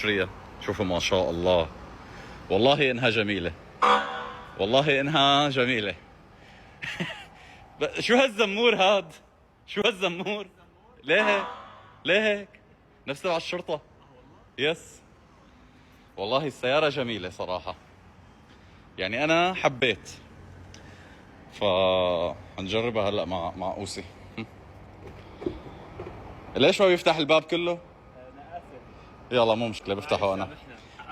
اشتريها. شوفوا ما شاء الله، والله انها جميلة، والله انها جميلة. شو هالزمور هاد؟ شو هالزمور؟ ليه هيك؟ ليه هيك؟ نفس تبع الشرطة. يس والله السيارة جميلة صراحة، يعني أنا حبيت، فنجربها هلا مع أوسي. ليش ما بيفتح الباب كله؟ انا اسف. يلا مو مشكلة، بفتحه أنا،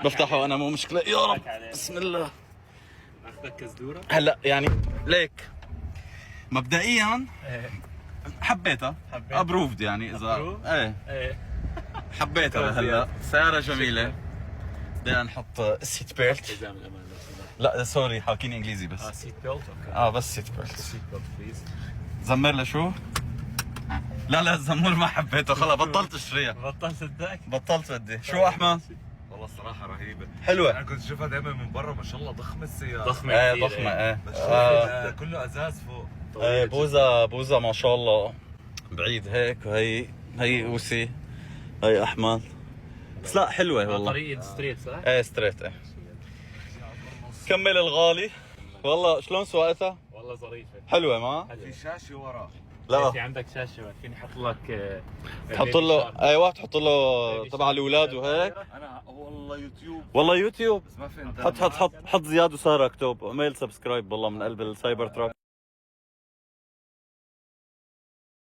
بفتحه أنا، مو مشكلة. يا رب بسم الله. اخذك كزدوره هلا يعني ليك مبدئيا حبيتها، ابروفد يعني اذا ايه ايه حبيتها. هلا سيارة جميلة. بدنا نحط السيت بيلت. حزام الامان لو سمحت. لا سوري حاكيني انجليزي بس. سيت بيلت اوكي. بس سيت بيلت. سيت بيلت بليز. زمر له شو؟ لا الزمور ما حبيته، خلص بطلت اشتريها، بطلت صدقك. بطلت بدي. شو احمد؟ والله الصراحة رهيبة. حلوة. أنا كنت أشوفها دايما من برا، ما شاء الله ضخمة السيارة. ضخمه ايه كثير. ضخمة ايه. بس كله أزاز فوق. ايه بوزة ما شاء الله بعيد هيك. هي اوسي، هي احمد. بس لا حلوة والله. طريق ستريت صح؟ ايه ستريت ايه. كمل الغالي. والله شلون سواقتها؟ والله ظريفه. حلوة ما؟ حلوة. في شاشة ورا. لا في عندك شاشه فيني احط لك تحط له ايوه، تحط له تبع الاولاد وهيك. أنا والله يوتيوب، والله يوتيوب. بس ما في حط زياد وسارة اكتب، اعمل سبسكرايب والله من قلب السايبر تراك.